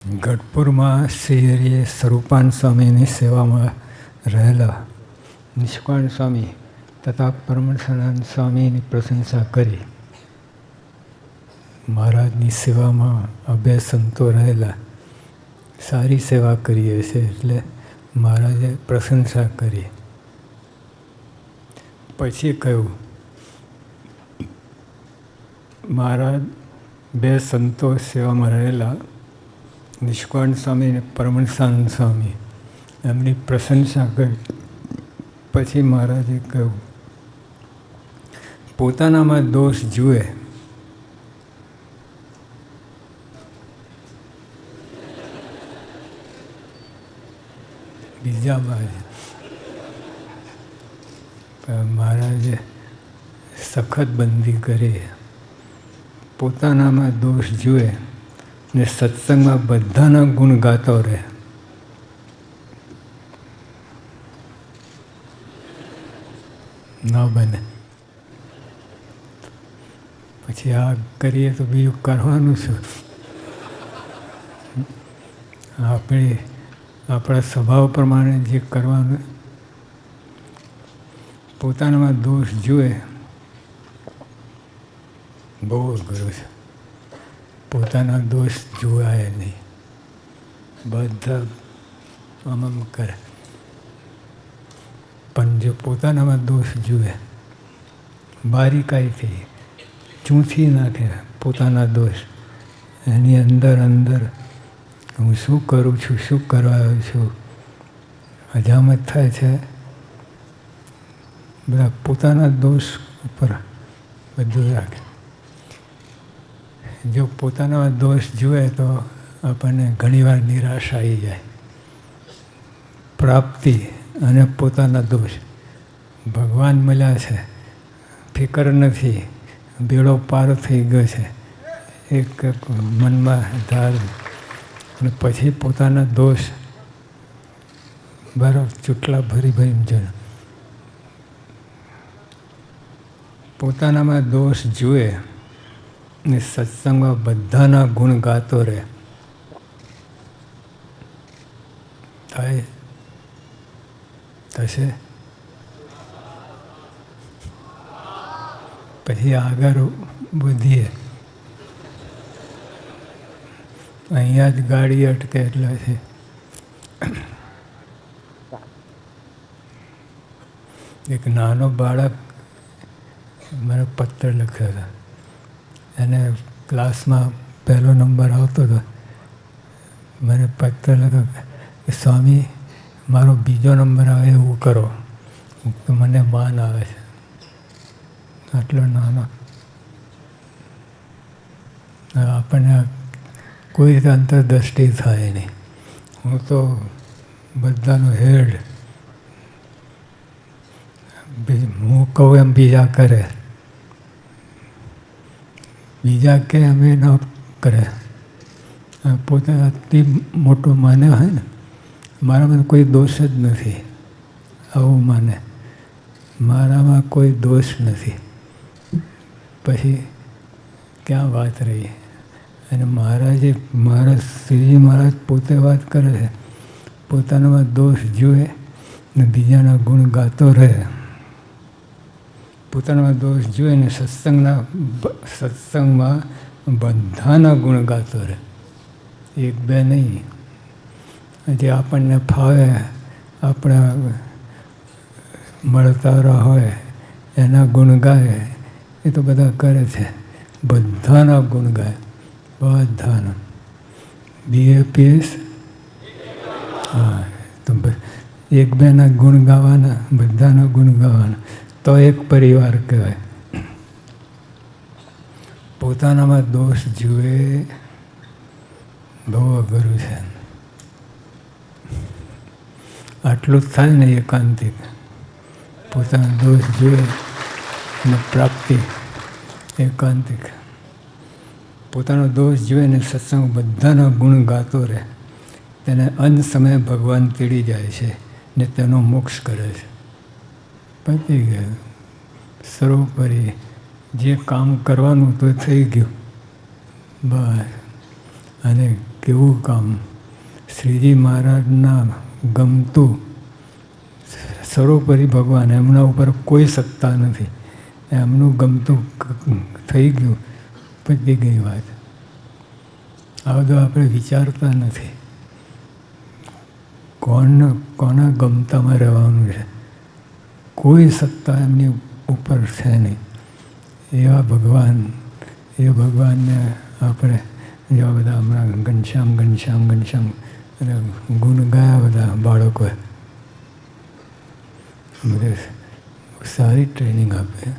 ગઢપુરમાં શ્રી હરિએ સ્વરૂપાન સ્વામીની સેવામાં રહેલા નિષ્કાળ સ્વામી તથા પરમાનંદ સ્વામીની પ્રશંસા કરી. મહારાજની સેવામાં અભય સંતો રહેલા સારી સેવા કરીએ છે એટલે મહારાજે પ્રશંસા કરી. પછી કહ્યું, મહારાજ બે સંતો સેવામાં રહેલા નિષ્કાળ સ્વામી અને પરમાનંદ સ્વામી એમની પ્રશંસા કરી. પછી મહારાજે કહ્યું, પોતાનામાં દોષ જુએ બીજામાં મહારાજે સખત બંધી કરી. પોતાનામાં દોષ જુએ ને સત્સંગમાં બધાના ગુણ ગાતો રહે. ન બને. પછી આ કરીએ તો બીજું કરવાનું શું? આપણા સ્વભાવ પ્રમાણે જે કરવાનું. પોતાનામાં દોષ જુએ બહુ અઘરું છે. પોતાના દોષ જોવાય નહીં. બધા આમ કરે. પણ જો પોતાનામાં દોષ જુએ બારીકાઈથી ચૂંથી નાખે પોતાના દોષ, એની અંદર હું શું કરું છું, શું કરવા આવ્યો છું, હજામત થાય છે. બધા પોતાના દોષ ઉપર બધું રાખે. જો પોતાના દોષ જુએ તો આપણને ઘણીવાર નિરાશા આવી જાય. પ્રાપ્તિ અને પોતાના દોષ. ભગવાન મળ્યા છે, ફિકર નથી, બેડો પાર થઈ ગયો છે, એક મનમાં ધાર. અને પછી પોતાના દોષ બરાબર ચૂંટલા ભરી જણ. પોતાનામાં દોષ જુએ ને સત્સંગમાં બધાના ગુણ ગાતો રહે. થાય થશે. પછી આગળ વધીએ. અહીંયા જ ગાડી અટકે એટલે છે. એક નાનો બાળક મને પત્ર લખ્યો હતો. એને ક્લાસમાં પહેલો નંબર આવતો હતો. મને પત્ર લખ્યો કે સ્વામી મારો બીજો નંબર આવે એવું કરો, તો મને માન આવે છે. આટલો નાનો. આપણને કોઈ રીતે અંતરદ્રષ્ટિ થાય નહીં. હું તો બધાનો હેડ. હું કહું એમ બીજા કરે, બીજા કે અમે ન કરે. પોતે અતિ મોટું માને હોય ને, મારામાં કોઈ દોષ જ નથી આવું માને. મારામાં કોઈ દોષ નથી. પછી ક્યાં વાત રહી? અને મહારાજે શ્રીજી મહારાજ પોતે વાત કરે છે, પોતાનામાં દોષ જુએ ને બીજાના ગુણ ગાતો રહે. પોતાનામાં દોષ જુએ ને સત્સંગમાં બધાના ગુણ ગાતો રહે. એક બે નહીં. જે આપણને ફાવે, આપણા મળતારા હોય એના ગુણ ગાય. એ તો બધા કરે છે. બધાના ગુણ ગાય. બધાના. BAPS. હા, તો એક બેના ગુણ ગાવાના, બધાના ગુણ ગાવાના, તો એક પરિવાર કહેવાય. પોતાનામાં દોષ જુએ બહુ અઘરું છે. આટલું જ થાય ને એકાંતિક. પોતાના દોષ જુએ અને પ્રાપ્તિ એકાંતિક. પોતાનો દોષ જુએ ને સત્સંગ બધાના ગુણ ગાતો રહે. તેને અંત સમયે ભગવાન તેડી જાય છે ને તેનો મોક્ષ કરે છે. પતી ગયું. સર્વોપરી જે કામ કરવાનું તો થઈ ગયું. બસ. અને કેવું કામ. શ્રીજી મહારાજના ગમતું સર્વોપરી ભગવાન, એમના ઉપર કોઈ સત્તા નથી. એમનું ગમતું થઈ ગયું, પતી ગઈ વાત. આ બધું આપણે વિચારતા નથી. કોના ગમતામાં રહેવાનું છે. કોઈ સત્તા એમની ઉપર છે નહીં. એવા ભગવાન, એ ભગવાનને આપણે જેવા બધા હમણાં ઘનશ્યામ અને ગુણ ગાયા બધા બાળકોએ. બધે સારી ટ્રેનિંગ આપે.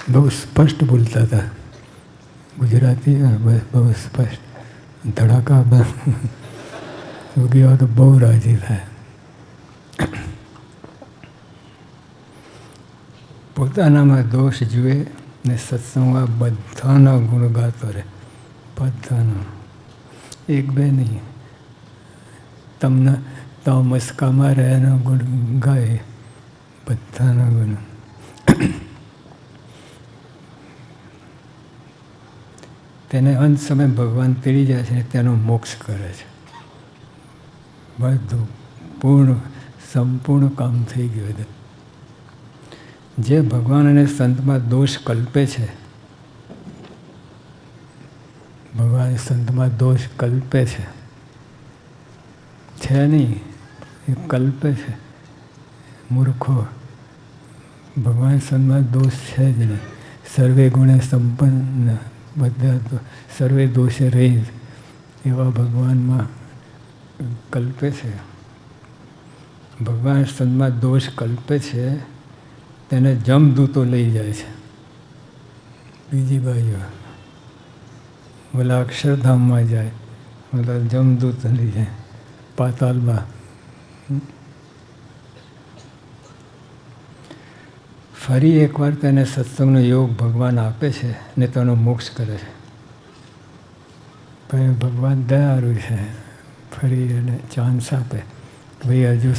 બહુ સ્પષ્ટ બોલતા હતા ગુજરાતી, બહુ સ્પષ્ટ. ધડાકા બંધ ગયો તો બહુ રાજી થાય. પોતાનામાં દોષ જુએ ને સત્સંગમાં બધાના ગુણ ગાતો રહે. બધાના, એક બે નહીં. તમને તો મસ્કામાં રહે એના ગુણ ગાય, બધાના ગુણ. તેને અંત સમય ભગવાન તેડી જાય છે, તેનો મોક્ષ કરે છે. બધું સંપૂર્ણ કામ થઈ ગયું. જે ભગવાન અને સંતમાં દોષ કલ્પે છે, ભગવાન સંતમાં દોષ કલ્પે છે નહીં, એ કલ્પે છે. મૂર્ખો, ભગવાન સંતમાં દોષ છે જ નહીં. સર્વે ગુણે સંપન્ન, બધા સર્વે દોષે રહી એવા ભગવાનમાં કલ્પે છે. ભગવાન સંતમાં દોષ કલ્પે છે, તેને જમદૂતો લઈ જાય છે બીજી બાજુ. ઓલા અક્ષરધામમાં જાય, ઓલા જમદૂત લઈ જાય પાતાલમાં. ફરી એકવાર તેને સત્સંગનો યોગ ભગવાન આપે છે ને તેનો મોક્ષ કરે છે. પણ ભગવાન દયાળુ છે, ફરી એને ચાન્સ આપે. ભાઈ હજુ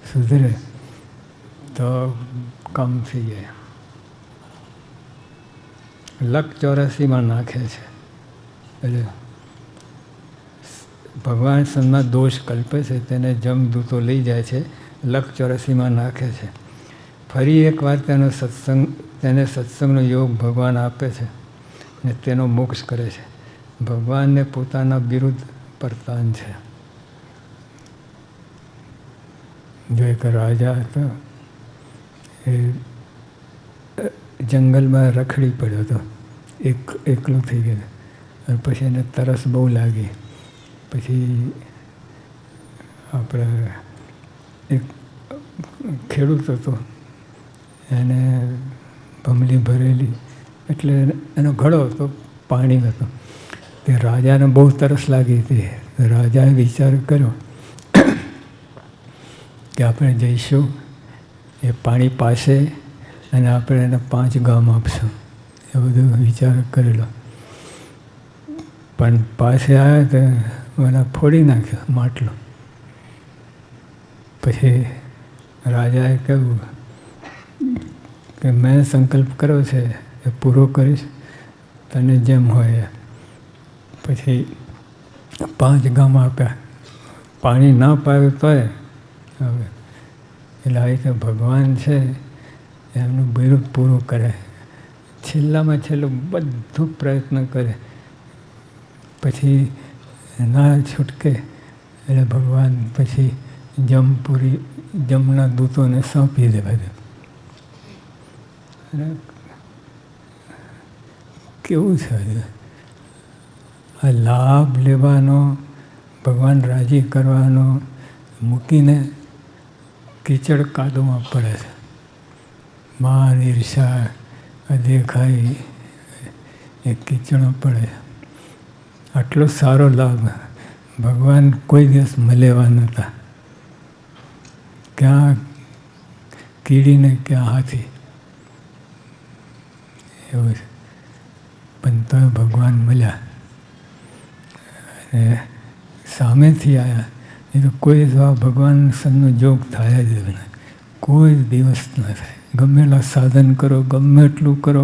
સુધરે તો કામ થઈ જાય. 184 નાખે છે. એટલે ભગવાન સંતમાં દોષ કલ્પે છે, તેને જમદૂતો લઈ જાય છે, 184 નાખે છે. ફરી એકવાર તેને સત્સંગનો યોગ ભગવાન આપે છે ને તેનો મોક્ષ કરે છે. ભગવાનને પોતાના વિરુદ્ધ પ્રતાન છે. જો એક રાજા હતો, એ જંગલમાં રખડી પડ્યો હતો, એકલો થઈ ગયો. અને પછી એને તરસ બહુ લાગી. પછી આપણે એક ખેડૂત હતો, એને ભમલી ભરેલી, એટલે એનો ઘડો હતો, પાણી હતો. તે રાજાને બહુ તરસ લાગી હતી. રાજાએ વિચાર કર્યો કે આપણે જઈશું એ પાણી પાસે અને આપણે એને 5 ગામ આપશું. એ બધું વિચાર કરેલો. પણ પાસે આવ્યા તો મને ફોડી નાખ્યો માટલો. પછી રાજાએ કહ્યું કે મેં સંકલ્પ કર્યો છે એ પૂરો કરીશ, તને જેમ હોય. પછી 5 ગામ આપ્યા. પાણી ના પાયું તોય હવે એટલે આવી રીતે ભગવાન છે એમનું વિરુદ્ધ પૂરું કરે. છેલ્લામાં છેલ્લું બધું પ્રયત્ન કરે, પછી ના છૂટકે એટલે ભગવાન પછી જમના દૂતોને સોંપી દે બધું. અને કેવું છે આ લાભ લેવાનો, ભગવાન રાજી કરવાનો મૂકીને કીચડ કાદોમાં પડે છે. માન, ઈર્ષા, અદેખાઈ એ કીચડમાં પડે. આટલો સારો લાભ ભગવાન કોઈ દિવસ મળેવા નહોતા. ક્યાં કીડીને ક્યાં હાથી, એવું છે. પણ તો ભગવાન મળ્યા અને સામેથી આવ્યા. એ તો કોઈ ભગવાન સંતનો જોગ થાય જ નહીં, કોઈ દિવસ ન થાય. ગમે એટલા સાધન કરો, ગમે એટલું કરો,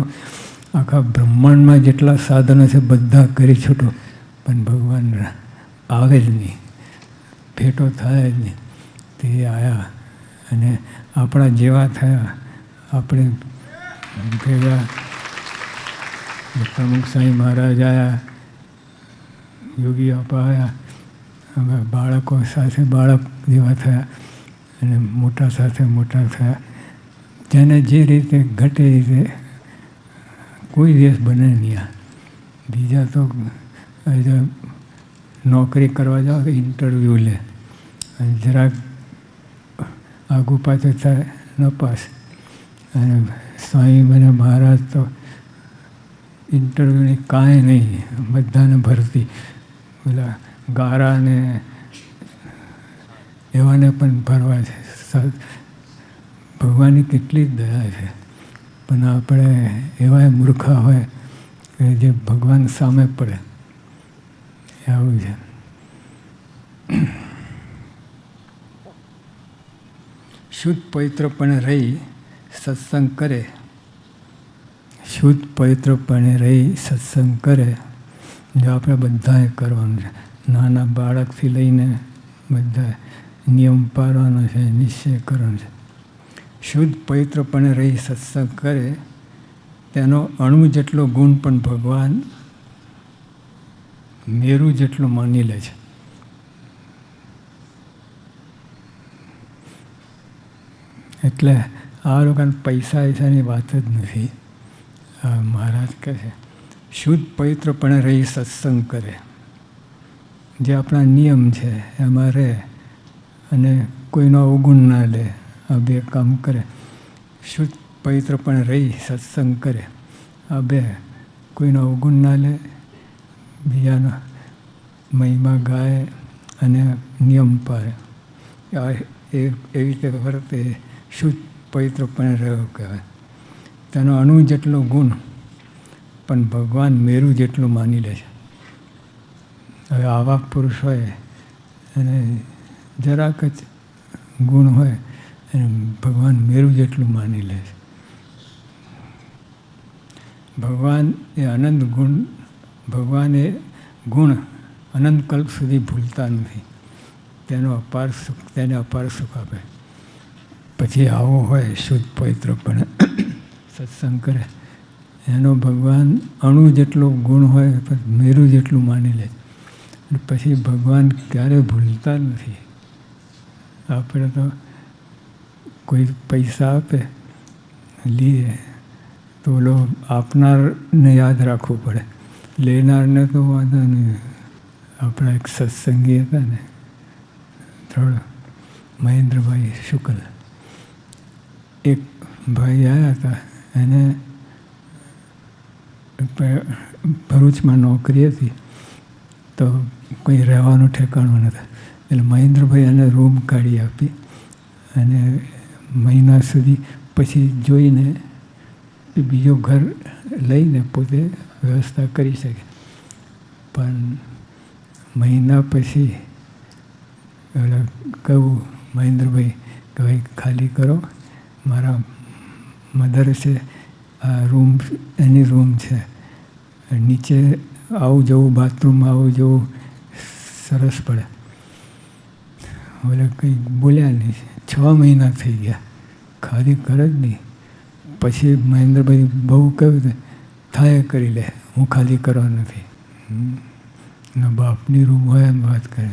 આખા બ્રહ્માંડમાં જેટલા સાધનો છે બધા કરી છૂટો, પણ ભગવાન આવે જ નહીં, ભેટો થાય જ નહીં. તે આવ્યા અને આપણા જેવા થયા. આપણે ભેગા પ્રમુખ સાંઈ મહારાજ આવ્યા, યોગી આપા આવ્યા, અમે બાળકો સાથે બાળક જેવા થયા અને મોટા સાથે મોટા થયા. જેને જે રીતે ઘટે રીતે કોઈ દિવસ બને નહીં. આ બીજા તો નોકરી કરવા જાઓ તો ઇન્ટરવ્યૂ લે અને જરાક આગુ પાછળ થાય ન પાસ. અને સ્વામી મને મહારાજ તો ઇન્ટરવ્યૂની કાંઈ નહીં, બધાને ભરતી. પેલા ગારાને એવાને પણ ભરવા છે. ભગવાનની કેટલી દયા છે. પણ આપણે એવા મૂર્ખા હોય કે જે ભગવાન સામે પડે, આવું છે. શુદ્ધ પવિત્રપણે રહી સત્સંગ કરે, શુદ્ધ પવિત્રપણે રહી સત્સંગ કરે. જો આપણે બધાએ કરવાનું છે, નાના બાળકથી લઈને બધા નિયમ પાળવાનો છે, નિશ્ચય કરવાનો છે. શુદ્ધ પવિત્રપણે રહી સત્સંગ કરે, તેનો અણુ જેટલો ગુણ પણ ભગવાન મેરુ જેટલો માની લે છે. એટલે આ લોકોને પૈસાની વાત જ નથી. મહારાજ કહે છે શુદ્ધ પવિત્રપણે રહી સત્સંગ કરે, જે આપણા નિયમ છે એમાં રહે અને કોઈનો અવગુણ ના લે. આ બે કામ કરે. શુદ્ધ પવિત્રપણે રહી સત્સંગ કરે, આ બે કોઈનો અવગુણ ના લે, બીજાનો મહિમા ગાય અને નિયમ પાળે. એવી રીતે વર્તે શુદ્ધ પવિત્રપણે રહ્યો કહેવાય. તેનો અણુ જેટલો ગુણ પણ ભગવાન મેરુ જેટલું માની લે છે. હવે આવા પુરુષ હોય અને જરાક જ ગુણ હોય અને ભગવાન મેરુ જેટલું માની લે છે. ભગવાન એ અનંત ગુણ, ભગવાન એ ગુણ અનંત કલ્પ સુધી ભૂલતા નથી. તેનો અપાર સુખ, તેને અપાર સુખ આપે. પછી આવો હોય શુદ્ધ પવિત્રપણે સત્સંગ કરે, એનો ભગવાન અણુ જેટલો ગુણ હોય પણ મેરુ જેટલું માની લે. પછી ભગવાન ક્યારે ભૂલતા નથી. આપણે તો કોઈ પૈસા આપે લઈએ તો ઓલો આપનારને યાદ રાખવું પડે, લેનારને તો વાંધો નહીં. આપણા એક સત્સંગી હતા ને થોડો મહેન્દ્રભાઈ શુક્લ, એક ભાઈ આવ્યા હતા, એને ભરૂચમાં નોકરી હતી તો કંઈ રહેવાનું ઠેકાણું નહોતું. એટલે મહેન્દ્રભાઈ એને રૂમ કાઢી આપી અને મહિના સુધી પછી જોઈને બીજો ઘર લઈને પોતે વ્યવસ્થા કરી શકે. પણ મહિના પછી કહું મહેન્દ્રભાઈ કે ભાઈ ખાલી કરો, મારા મધર છે, આ રૂમ એની રૂમ છે, નીચે આવું જવું, બાથરૂમમાં આવું જવું સરસ પડે. બોલે કંઈ બોલ્યા નહીં. 6 મહિના થઈ ગયા, ખાલી કર જ નહીં. પછી મહેન્દ્રભાઈ બહુ કહ્યું થાય કરી લે, હું ખાલી કરવા નથી. બાપની રૂમ હોય એમ વાત કરે.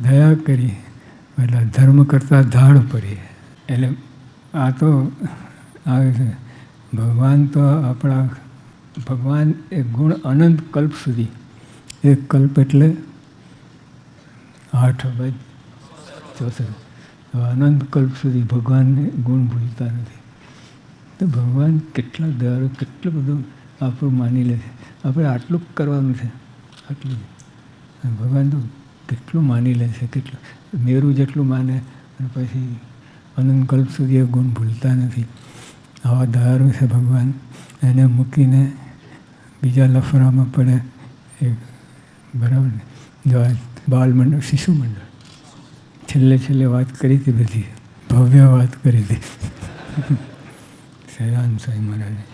દયા કરી એટલે ધર્મ કરતાં ધાડ પડી. એટલે આ તો આવે છે ભગવાન તો આપણા ભગવાન એ ગુણ અનંત કલ્પ સુધી. એક કલ્પ એટલે 8/64. અનંત કલ્પ સુધી ભગવાનને ગુણ ભૂલતા નથી. તો ભગવાન કેટલા દયાળુ, કેટલું બધું આપણું માની લે છે. આપણે આટલું જ કરવાનું છે, આટલું. ભગવાન તો કેટલું માની લે છે, કેટલું મેરુ જેટલું માને. અને પછી અનંત કલ્પ સુધી એ ગુણ ભૂલતા નથી. આવા દયાળુ છે ભગવાન. એને મૂકીને બીજા લફરામાં પડે એ બરાબર ને. જો આ બાલ મંડળ, શિશુ મંડળ છેલ્લે વાત કરી હતી, બધી ભવ્ય વાત કરી હતી. સહેજાનંદ સ્વામી મહારાજ.